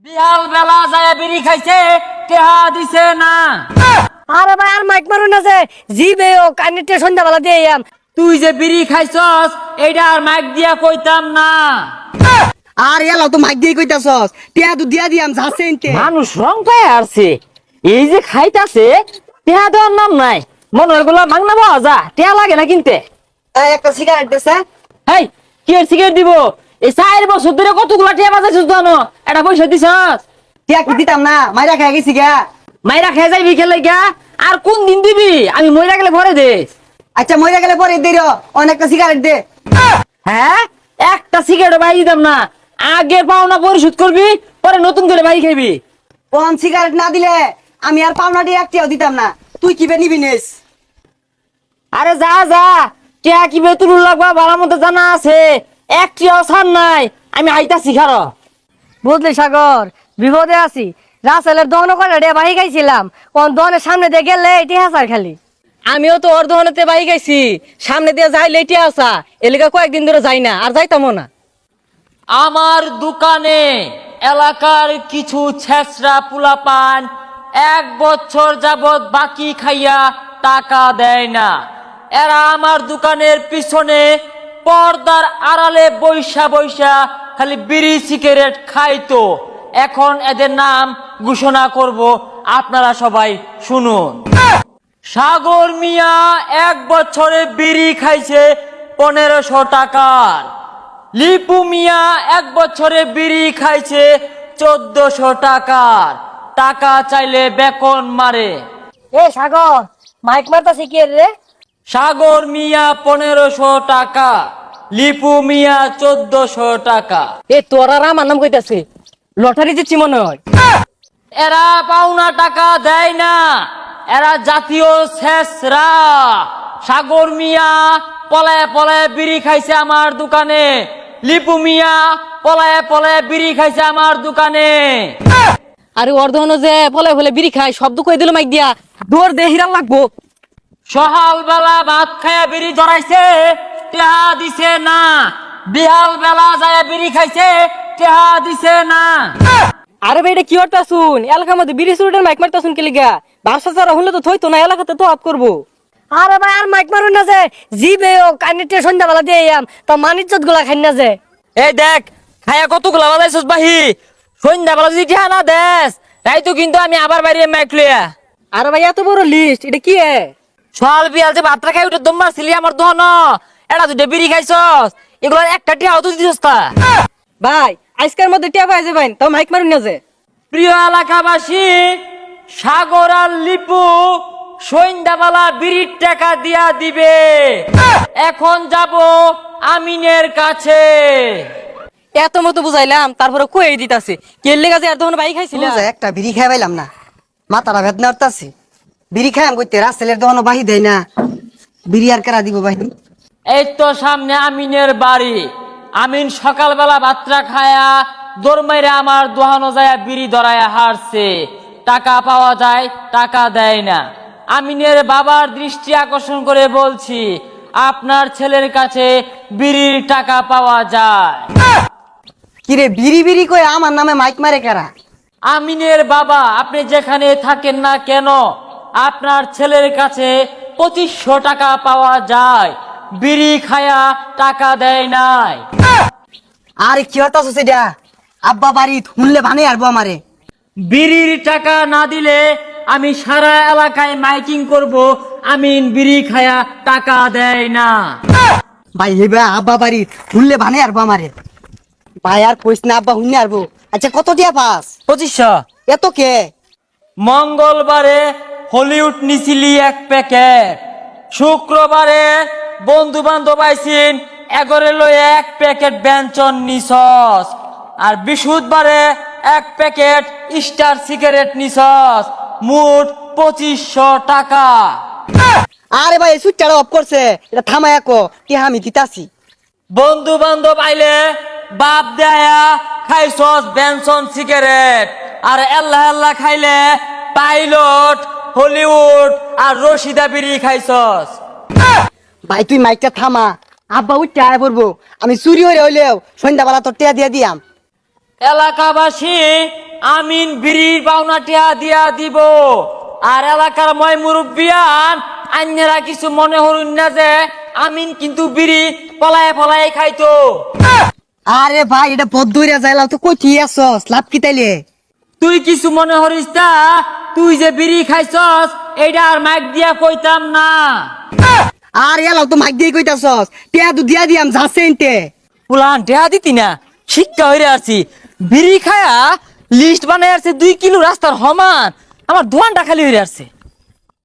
বিহাল বেলা যায় বিড়ি খাইছে টেহা দিছে না। আরে ভাই আর মাইক মারুন না যে জিবে ও কানেটে সন্ধ্যাবেলা দিয়ে আম। তুই যে বিড়ি খাইছস এইটা আর মাইক দিয়া কইতাম না। আর এলাও তো মাইক দিয়ে কইতাছস টিয়া তো দিয়া দিয়াম যাচ্ছে এনতে মানুষ রং পায় আসছে, এই যে খাইতাছে টেহা দেওয়ার নাম নাই। মনে হয় গুলা মাগনা পাওয়া যা, টেহা লাগে না কিনতে। একটা সিগারেট দেছে হেই কি এর সিগারেট দিব? এই 4 বছর ধরে কতগুলা টেহা বাজাইছিস জানো? এটা পয়সা দিছস? টিয়া কি দিতাম না মাইরা খাই গেছি গা। মাইরা খেয়ে যাইবি খেলে গা। আর কোন দিন দিবি? আমি মইরা গেলে ভরে দিস। আচ্ছা মইরা গেলে পরে দে অনেকটা সিগারেট দে। হ্যাঁ, একটা সিগারেট বাই দিতাম না। আগে পাওনা পরিশোধ করবি, পরে নতুন করে বাই খাইবি। কোন সিগারেট না দিলে আমি আর পাওনা দিয়ে একটিও দিতাম না। তুই কি বে নিবি নিস? আরে যা যা, টিয়া কি বেতন লাগবা ভালো মতো জানা আছে। একটিও ছাড় নাই, আমি আইতাছি খারো। বুঝলি সাগর, বিপদে আছি। রাসেলের দহন করে রে বাহি গাইছিলাম, কোন দহনের সামনে দিয়ে গেলে এটি হাসার খালি। আমিও তো ওর দহনেতে বাহি গাইছি, সামনে দিয়ে যাইলে এটি আসা। এলাকা কয়েকদিন ধরে যাই না, আর যাইতামও না। আমার দোকানে এলাকার কিছু ছেঁচড়া পুলাপান 1 বছর যাবত বাকি খাইয়া টাকা দেয় না। এরা আমার দোকানের পিছনে পর্দার আড়ালে বৈশা বৈশা খালি বিড়ি সিগারেট খাইতো। এখন এদের নাম ঘোষণা করব, আপনারা সবাই শুনুন। সাগর মিয়া 1 বছরে বিড়ি খাইছে 1500 টাকার। লিপু মিয়া 1 বছরে বিড়ি খাইছে 1400 টাকার। টাকা চাইলে বেকন মারে। এ সাগর, মাইক মারতাছি কি রে? সাগর মিয়া 1500 টাকা, লিপু মিয়া 1400 টাকা। এ তোরা আমার নাম কইতাছে, লটারি দিচ্ছি মনে হয়। এরা পাওনা টাকা দেয় না, এরা জাতীয় শেষরা। সাগর মিয়া পলায় পলায় বিড়ি খাইছে আমার দোকানে। লিপু মিয়া পলায় পলায় বিড়ি খাইছে আমার দোকানে। আরে ওর দহন যে ফলে ফলে বিড়ি খায়, শব্দ কই দিল মাইক দিয়া, দৌড় দে হিরাল লাগবো। সকাল বেলা ভাত খায়া বিড়ি ধরাইছে, টেহা দিছে না। বিহাল বেলা যায় বিড়ি খাইছে, টেহা দিছে না। আরে ভাই এটা কি করতা শুন, এলাকার মধ্যে বিড়ি সুরের মাইক মারতা শুন কেলিগা। ব্যবসা ছাড়া হলে তো থইতো না, এলাকাতে তো আপ করবো। আরে ভাই আর মাইক মারুন না যে জিবে ও কানেটে সন্ধ্যাবেলা দিয়ে আম, তো মানিজ্জত গুলা খাই না যে। এই দেখ খায়া কতগুলা বাজাইছস বাহি। সন্ধ্যা বেলা যদি টেহা না দেস তাই তো কিন্তু আমি আবার বাইরে মাইক লইয়া। আরে ভাই এত বড় লিস্ট, এটা কি এ? সকাল বিয়াল যে ভাতটা খাই উঠে দম মারছিলি আমার দহন, এটা দুটো বিড়ি খাইছস, এগুলো একটা টেহাও তো দিছস তা। ভাই আজকের মধ্যে টিয়া পাই যাবেন, তো মাইক মারুন না যে। প্রিয় এলাকাবাসী, সাগর আর লিপু সন্ধ্যাবেলা বিড়ির টাকা দিয়া দিবে। এখন যাব আমিনের কাছে। এত মতো বুঝাইলাম, তারপরে কই দিতাছে কেলে গাছে আর তখন বাইক খাইছিল। বুঝা একটা বিড়ি খাই পাইলাম না, মাথাটা বেদনা উঠতাছে। বিড়ি খাই আম কইতে রাসেলের দহনো বাহি দেয় না, বিড়ি আর কারা দিব বাহি? এই তো সামনে আমিনের বাড়ি। আমিন সকালবেলা ভাতটা খায়া দৌড় মাইরে আমার দোহানো যায় বিড়ি ধরায়া হারছে। টাকা পাওয়া যায়, টাকা দেয় না। আমিনের বাবার দৃষ্টি আকর্ষণ করে বলছি, আপনার ছেলের কাছে বিড়ির টাকা পাওয়া যায়। কিরে বিড়ি বিড়ি কই আমার নামে মাইক মারে কারা? আমিনের বাবা, আপনি যেখানে থাকেন না কেন, আপনার ছেলের কাছে 2500 টাকা পাওয়া যায়। বিড়ি খায়া টাকা দেয় নাই। আরে কি হতাছস এটা? আব্বা বাড়ি শুনলে ভানে আরবো আমারে। বিড়ির টাকা না দিলে আমি সারা এলাকায় মাইকিং করব, আমিন বিড়ি খায়া টাকা দেয় না। ভাই হেবা আব্বা বাড়ি শুনলে ভানে আরবো আমারে। ভাই আর কইস না, আব্বা শুনলে আরবো। আচ্ছা কত দিয়া পাস? 2500। এত কে? মঙ্গলবারে হলিউড নিছিলি 1 প্যাকেট। শুক্রবারে বন্ধু বান্ধব আইসিন এগরে লয়ে 1 প্যাকেট ব্যঞ্জন নিছস। আর বৃহস্পতিবারে 1 প্যাকেট স্টার সিগারেট নিছস। মোট 2500 টাকা। আরে ভাই সুইচটা অফ করছে, এটা থামায় কো কি আমি দিতাছি। বন্ধু বান্ধব আইলে বাপ দেয়া খাইছস বেনসন সিগারেট, আর আল্লাহ আল্লাহ খাইলে পাইলট হলিউড আর রশিদা বিড়ি খাইছস। ভাই তুই মাইকটা থামা, আব্বা উঠতে আয় পড়বো। আমি চুরি হইলে হইলেও সন্ধ্যাবেলা তোর টিয়া দিয়া দিয়াম। এলাকাবাসী আমিন বিড়ির পাওনা টিয়া দিয়া দিব। আর এলাকার ময় মুরব্বিয়ান আন্যেরা কিছু মনে হরুন না যে আমিন কিন্তু বিড়ি পলায় পলায় খাইতো। আরে ভাই এটা বদুইরা যাইলাম তো কই ঠিক আছস লাভ কি তাইলে? তুই কিছু মনে হরিস তা, তুই যে বিড়ি খাইছস এইটা আর মাইক দিয়া কইতাম না। আর এলাও তো মাইক দিয়ে কইতাছস টিয়া দু দিয়া দিয়াম যাচ্ছে এনতে। পুলান টেহা দিতি না, শিক্ষা হইরে আসছি। বিড়ি খায়া লিস্ট বানাই আসছে 2 কিলো রাস্তার সমান, আমার দোয়ানটা খালি হইরে আসছে।